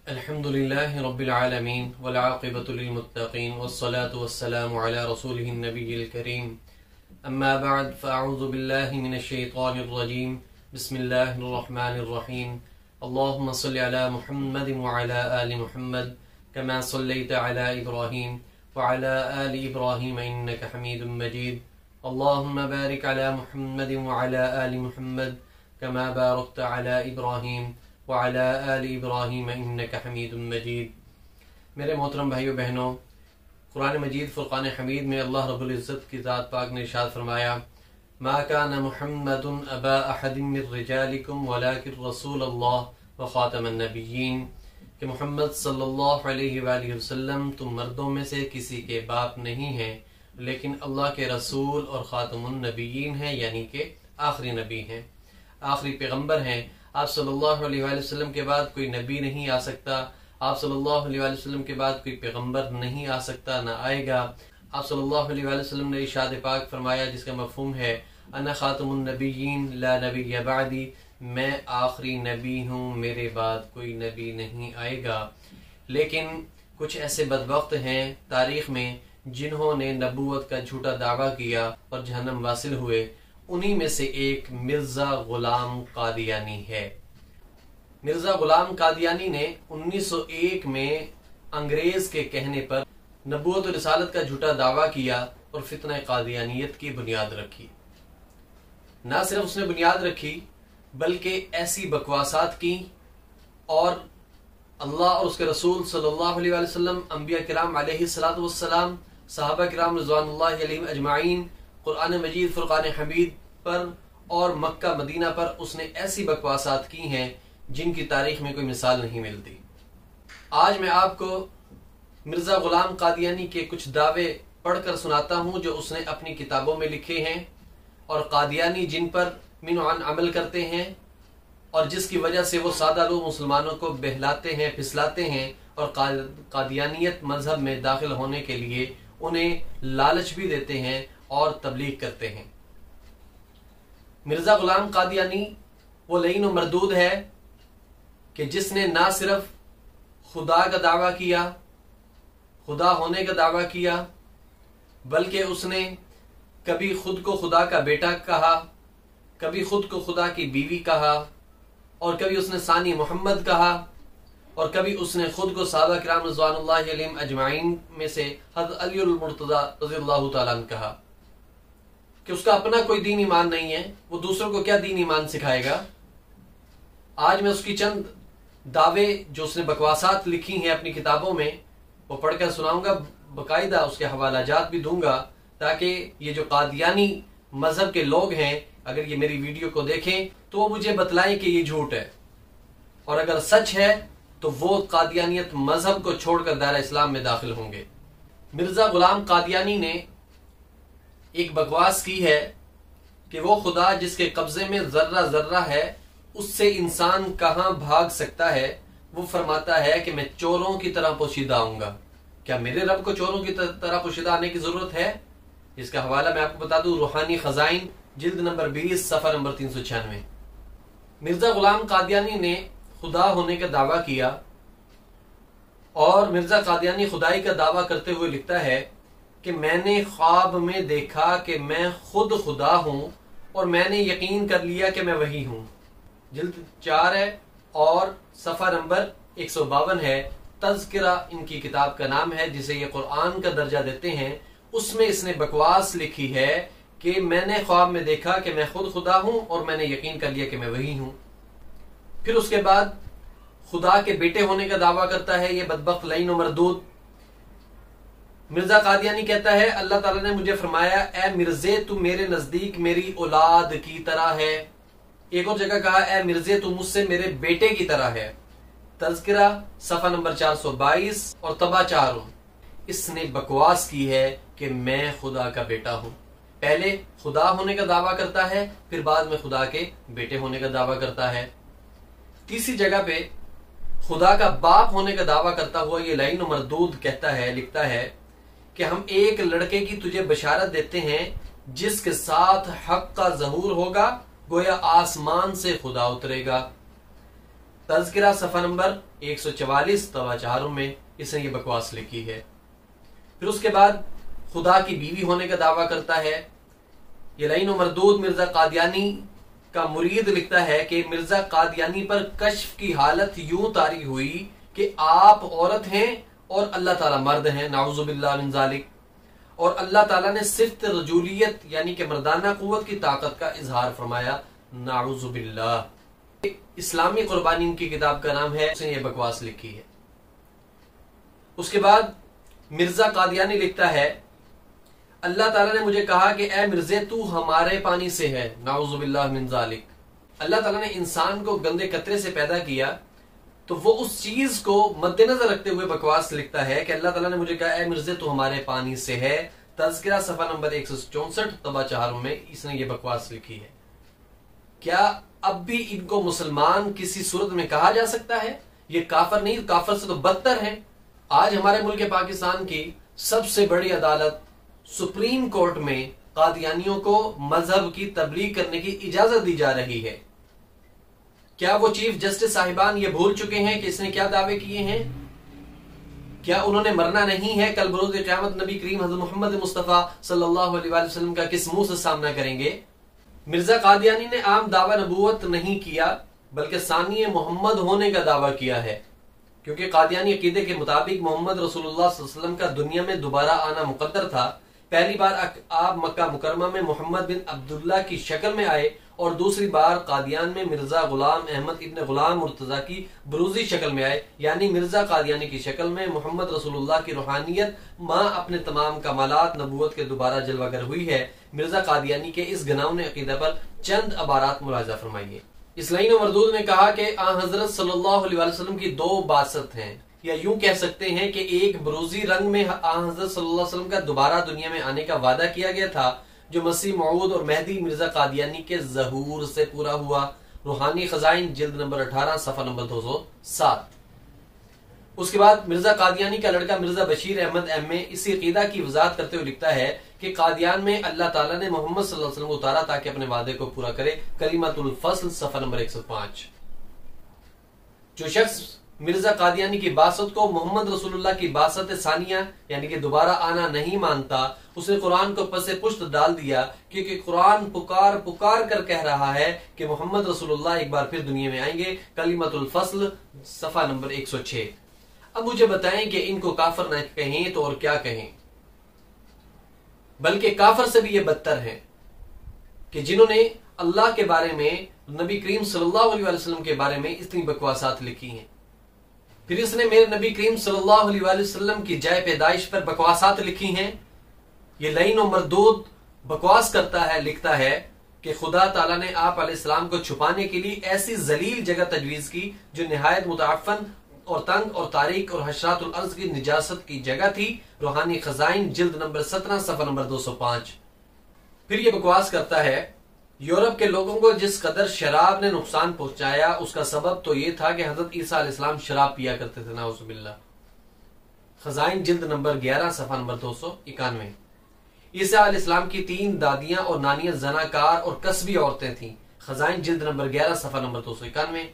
अल्हम्दुलिल्लाहि रब्बिल आलमीन वल आक़िबतु लिल मुत्तक़ीन वस्सलातु वस्सलामु अला रसूलिहिन नबिय्यिल करीम अम्मा बअद फ़अऊज़ु बिल्लाहि मिनश शैतानिर रजीम बिस्मिल्लाहिर रहमानिर रहीम अल्लाहुम्मा सल्लि अला मुहम्मदिन व अला आलि मुहम्मद कमा सल्लैता अला इब्राहीम व अला आलि इब्राहीम इन्नका हमीदुम मजीद अल्लाहुम्मा बारिक अला मुहम्मदिन व अला आलि मुहम्मद कमा बारकता अला इब्राहीम वअला आलि इब्राहीम इन्नका हमीदुम मजीद। मेरे मोहतरम भाइयों बहनों, कुरान मजीद फुरक़ान हमीद में अल्लाह रब्बुल इज़्ज़त की ज़ात पाक ने इरशाद फरमाया, मा कान मुहम्मदुन अबा अहदिन मिन रिजालिकुम वलाकिन रसूलुल्लाह व ख़ातमन नबिय्यीन, कि मोहम्मद सल्लल्लाहु अलैहि वसल्लम तुम मर्दों में से किसी के बाप नहीं हैं, लेकिन अल्लाह के रसूल और ख़ातमुन नबिय्यीन हैं, यानी कि आखिरी नबी हैं, आखिरी पैगम्बर हैं। आप सल्लल्लाहु अलैहि वसल्लम के बाद कोई नबी नहीं आ सकता, आप सल्लल्लाहु अलैहि वसल्लम के बाद कोई पैगम्बर नहीं आ सकता, ना आएगा। आप सल्लल्लाहु अलैहि वसल्लम ने इरशाद पाक फरमाया, जिसका मफ़हूम है अना खातमुन नबिय्यीन ला नबिय्य बादी, मैं आखिरी नबी हूँ, मेरे बाद कोई नबी नहीं आएगा। लेकिन कुछ ऐसे बदबख्त हैं तारीख में जिन्होंने नबूवत का झूठा दावा किया और जहन्नम वासिल हुए। उन्हीं में से एक मिर्जा गुलाम कादियानी है। मिर्जा गुलाम कादियानी ने 1901 में अंग्रेज के कहने पर नबूवत और रिसालत का झूठा दावा किया और फितना कादियानियत की बुनियाद रखी। ना सिर्फ उसने बुनियाद रखी बल्कि ऐसी बकवासात की और अल्लाह और उसके रसूल सल्लल्लाहु अलैहि वसल्लम, अंबिया किराम अलैहिस्सलातु वस्सलाम, सहाबा किराम रिज़वानुल्लाहि अलैहिम अजमाइन, कुरान मजीद फुरक़ान हमीद पर और मक्का मदीना पर उसने ऐसी बकवासात की हैं जिनकी तारीख में कोई मिसाल नहीं मिलती। आज मैं आपको मिर्जा गुलाम कादियानी के कुछ दावे पढ़कर सुनाता हूँ जो उसने अपनी किताबों में लिखे हैं, और कादियानी जिन पर मिनआन अमल करते हैं और जिसकी वजह से वो सादा लोग मुसलमानों को बहलाते हैं, फिसलाते हैं और कादियानियत मजहब में दाखिल होने के लिए उन्हें लालच भी देते हैं और तबलीग करते हैं। मिर्जा गुलाम कादियानी वो लईन व मरदूद है कि जिसने ना सिर्फ खुदा का दावा किया, खुदा होने का दावा किया, बल्कि उसने कभी खुद को खुदा का बेटा कहा, कभी खुद को खुदा की बीवी कहा, और कभी उसने सानी मोहम्मद कहा, और कभी उसने खुद को सहाबा किराम रिज़वानुल्लाहि अलैहिम अजमाइन में से हज़रत अली मुर्तज़ा रज़ियल्लाहु तआला अन्हु कहा कि उसका अपना कोई दीन ईमान नहीं है, वो दूसरों को क्या दीन ईमान सिखाएगा। आज मैं उसकी चंद दावे जो उसने बकवासात लिखी हैं अपनी किताबों में वो पढ़कर सुनाऊंगा, बाकायदा उसके हवालाजात भी दूंगा, ताकि ये जो कादियानी मजहब के लोग हैं अगर ये मेरी वीडियो को देखें तो वो मुझे बतलाएं कि ये झूठ है, और अगर सच है तो वो कादियानियत मजहब को छोड़कर दायरा इस्लाम में दाखिल होंगे। मिर्जा गुलाम कादियानी ने एक बकवास की है कि वो खुदा जिसके कब्जे में जर्रा जर्रा है उससे इंसान कहां भाग सकता है। वो फरमाता है कि मैं चोरों की तरह पोशीदा आऊंगा। क्या मेरे रब को चोरों की तरह पोशीदा आने की जरूरत है? इसका हवाला मैं आपको बता दूं, रूहानी खजाइन जिल्द नंबर 20 सफा नंबर 396। मिर्जा गुलाम कादियानी ने खुदा होने का दावा किया, और मिर्जा कादियानी खुदाई का दावा करते हुए लिखता है कि मैंने ख्वाब में देखा कि मैं खुद खुदा हूं और मैंने यकीन कर लिया कि मैं वही हूं। जिल्द 4 है और सफा नंबर 152 है। तज़किरा इनकी किताब का नाम है, जिसे ये कुरान का दर्जा देते हैं। उसमें इसने बकवास लिखी है कि मैंने ख्वाब में देखा कि मैं खुद खुदा हूं और मैंने यकीन कर लिया कि मैं वही हूं। फिर उसके बाद खुदा के बेटे होने का दावा करता है ये बदबख्त लईन व मरदूद। मिर्जा कादियानी कहता है, अल्लाह ताला ने मुझे फरमाया, ए मिर्जे तू मेरे नजदीक मेरी औलाद की तरह है। एक और जगह कहा, ए मिर्जे तू मुझसे मेरे बेटे की तरह है। तज़किरा सफा नंबर 422 और तबा 4। इसने बकवास की है कि मैं खुदा का बेटा हूं। पहले खुदा होने का दावा करता है, फिर बाद में खुदा के बेटे होने का दावा करता है। तीसरी जगह पे खुदा का बाप होने का दावा करता हुआ ये लाइन मरदूद कहता है, लिखता है कि हम एक लड़के की तुझे बशारत देते हैं जिसके साथ हक का ज़हूर होगा, गोया आसमान से खुदा उतरेगा। तज़किरा सफ़ा नंबर 144 तवा में इसने ये बकवास लिखी है। फिर उसके बाद खुदा की बीवी होने का दावा करता है। ये लईन व मरदूद मिर्जा कादियानी का मुरीद लिखता है कि मिर्जा कादियानी पर कश्फ की हालत यूं तारी हुई कि आप औरत हैं और अल्लाह ताला मर्द हैं, नाउजुबिल्लाह मिन ज़ालिक। और अल्लाह ताला ने सिफ्त रजूलियत यानी कि मर्दाना कुव्वत की ताकत का इजहार फरमाया, नाउजुबिल्लाह। इस्लामी कुर्बानी की किताब का नाम है, उसने ये बकवास लिखी है। उसके बाद मिर्जा कादियानी लिखता है, अल्लाह ताला ने मुझे कहा कि ए मिर्जे तू हमारे पानी से है, नाउजुबिल्लाह मिन ज़ालिक। अल्लाह ताला ने इंसान को गंदे कतरे से पैदा किया, तो वो उस चीज को मद्देनजर रखते हुए बकवास लिखता है कि अल्लाह ताला ने मुझे कहा ए मिर्जे तू हमारे पानी से है। तज़किरा सफा नंबर 164 तबा 4 में इसने ये बकवास लिखी है। क्या अब भी इनको मुसलमान किसी सूरत में कहा जा सकता है? ये काफर नहीं, काफर से तो बदतर है। आज हमारे मुल्क पाकिस्तान की सबसे बड़ी अदालत सुप्रीम कोर्ट में कादियानियों को मजहब की तबलीग करने की इजाजत दी जा रही है। क्या वो चीफ जस्टिस साहिबान ये भूल चुके हैं कि इसने क्या दावे किए हैं? क्या उन्होंने मरना नहीं है? कल बरोज़ क़यामत नबी करीम हज़रत मोहम्मद मुस्तफ़ा सल्लल्लाहु अलैहि वसल्लम का किस मुंह से सामना करेंगे? मिर्जा कादियानी ने आम दावा नबूवत नहीं किया, बल्कि सानी मोहम्मद होने का दावा किया है, क्योंकि कादियानी अकीदे के मुताबिक मोहम्मद रसूलुल्लाह सल्लल्लाहु अलैहि वसल्लम का दुनिया में दोबारा आना मुकद्दर था। पहली बार आप मक्का मुकरमा में मोहम्मद बिन अब्दुल्ला की शक्ल में आए और दूसरी बार कादियान में मिर्जा गुलाम अहमद इब्न गुलाम मुर्तजा की बरूजी शक्ल में आए, यानी मिर्जा कादियानी की शक्ल में मोहम्मद रसूलुल्लाह की रूहानियत मां अपने तमाम कमालात नबूवत के दोबारा जलवागर हुई है। मिर्जा कादियानी के इस घिनौने अकीदा पर चंद अबारात मुलाजा फरमाइए। इस लाइन मरदूद ने कहा कि हजरत सल्लल्लाहु अलैहि वसल्लम की दो बासत हैं, या यूं कह सकते हैं कि एक बरूजी रंग में हजरत सल्लल्लाहु अलैहि वसल्लम का दोबारा दुनिया में आने का वादा किया गया था, जो मसीह मऊद और मेहदी मिर्जा कादियानी के ज़हूर से पूरा हुआ। रूहानी खजाइन जिल्द नंबर 18 सफा नंबर 207। उसके बाद मिर्जा कादियानी का लड़का मिर्जा बशीर अहमद एम.ए. इसी अकीदा की वजाहत करते हुए लिखता है कि कादियान में अल्लाह ताला ने मोहम्मद सल्लल्लाहु अलैहि वसल्लम को उतारा ताकि अपने वादे को पूरा करे। कलिमतुल फस्ल सफा नंबर 105। जो शख्स मिर्जा कादियानी की बासत को मोहम्मद रसूलुल्लाह की बासत सानिया यानी कि दोबारा आना नहीं मानता, उसने कुरान को पसे पुश्त डाल दिया, क्योंकि कुरान पुकार पुकार कर कह रहा है कि मोहम्मद रसूलुल्लाह एक बार फिर दुनिया में आएंगे। कलिमतुल फस्ल सफा नंबर 106। अब मुझे बताएं कि इनको काफर न कहें तो और क्या कहें? बल्कि काफर से भी ये बदतर हैं कि जिन्होंने अल्लाह के बारे में, नबी करीम सल्लल्लाहु अलैहि वसल्लम के बारे में इतनी बकवासात लिखी हैं। फिर इसने मेरे नबी करीम सल्लल्लाहु अलैहि वसल्लम की जाए पैदाइश पर बकवासात लिखी हैं। ये लईन और मरदूद बकवास करता है, लिखता है कि खुदा ताला ने आप अलैहिस्सलाम को छुपाने के लिए ऐसी जलील जगह तजवीज की जो निहायत मुताफन और तंग और तारीक और हशरातुल अर्ज की निजासत की जगह थी। रूहानी खजाइन जिल्द नंबर 17 सफा नंबर 205। फिर ये बकवास करता है, यूरोप के लोगों को जिस कदर शराब ने नुकसान पहुंचाया उसका सबब तो ये था कि हजरत ईसा अलैहिस्सलाम शराब पिया करते थे, नाउजुबिल्लाह। खजाइन जिल्द नंबर 11 सफा नंबर 291। ईसा अलैहिस्सलाम की 3 दादियां और नानियां जनाकार और कसबी औरतें थीं। खजाइन जिल्द नंबर 11 सफा नंबर 291।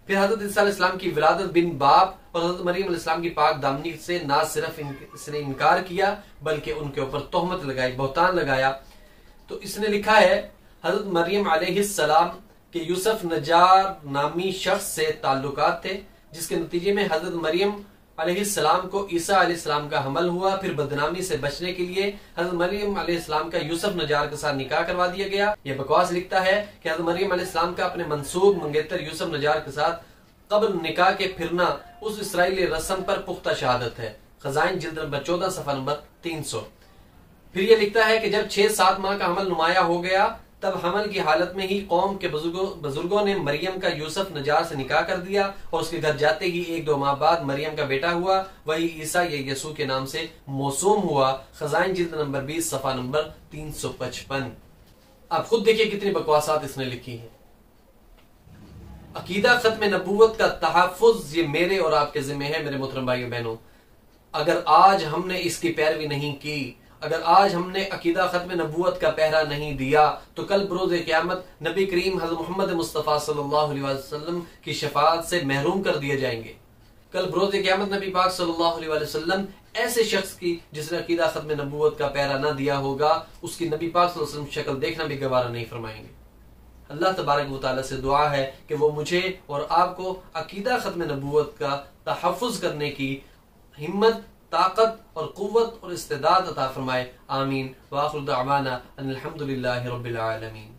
फिर हजरत ईसा अलैहिस्सलाम की विलादत बिन बाप और हजरत मरियम अलैहिस्सलाम की पाक दामनी से ना सिर्फ इसने इनकार किया बल्कि उनके ऊपर तोहमत लगाई, बहतान लगाया। तो इसने लिखा है हजरत मरियम अलैहिस्सलाम के यूसुफ नजार नामी शख्स से ताल्लुकात थे, जिसके नतीजे में हजरत मरियम अलैहिस्सलाम को ईसा अलैहिस्सलाम का हमल हुआ। फिर बदनामी से बचने के लिए हजरत मरियम अलैहिस्सलाम का यूसुफ नजार के साथ निकाह करवा दिया गया। यह बकवास लिखता है कि हजरत मरियम अलैहिस्सलाम का अपने मंसूब मंगेतर यूसुफ नजार के साथ कब्ल निकाह के फिरना उस इसराइली रस्म पर पुख्ता शहादत है। खजाइन जिल्द नंबर 14 सफा नंबर 300। फिर यह लिखता है कि जब 6-7 माह का हमल नुमाया हो गया, तब हमल की हालत में ही कौम के बुजुर्गों ने मरियम का यूसुफ नजार से निकाह कर दिया और उसके घर जाते ही 1-2 माह बाद मरियम का बेटा हुआ, वही ईसा या यसू के नाम से मौसूम हुआ। खजाइन जिल्द नंबर 20 सफा नंबर 355। अब खुद देखिए कितनी बकवासात इसने लिखी है। अकीदा खत्म नबूवत का तहफ़्फ़ुज़ ये मेरे और आपके जिम्मे है। मेरे मोहतरम भाइयों बहनों, अगर आज हमने इसकी पैरवी नहीं की, अगर आज हमने अकीदा खत्म नबूवत का पहरा नहीं दिया तो कल बरोज़ क़यामत नबी करीम हज़रत मोहम्मद मुस्तफ़ा सल्लल्लाहु अलैहि वसल्लम की शफाअत से महरूम कर दिए जाएंगे। कल बरोज़ क़यामत नबी पाक सल्लल्लाहु अलैहि वसल्लम ऐसे शख्स की जिसने अकीदा खत्म नबूवत का पहरा न दिया होगा, उसकी नबी पाक सल्लल्लाहु अलैहि वसल्लम शक्ल देखना भी गवारा नहीं फरमाएंगे। अल्लाह तबारक व तआला से दुआ है कि वो मुझे और आपको अकीदा खत्म नबूवत का तहफ़्फ़ुज़ करने की हिम्मत, ताकत और कुव्वत और इस्तेदाद अता फरमाए। आमीन। व आखिरु दअवाना अनिल हम्दुलिल्लाहि रब्बिल आलमीन।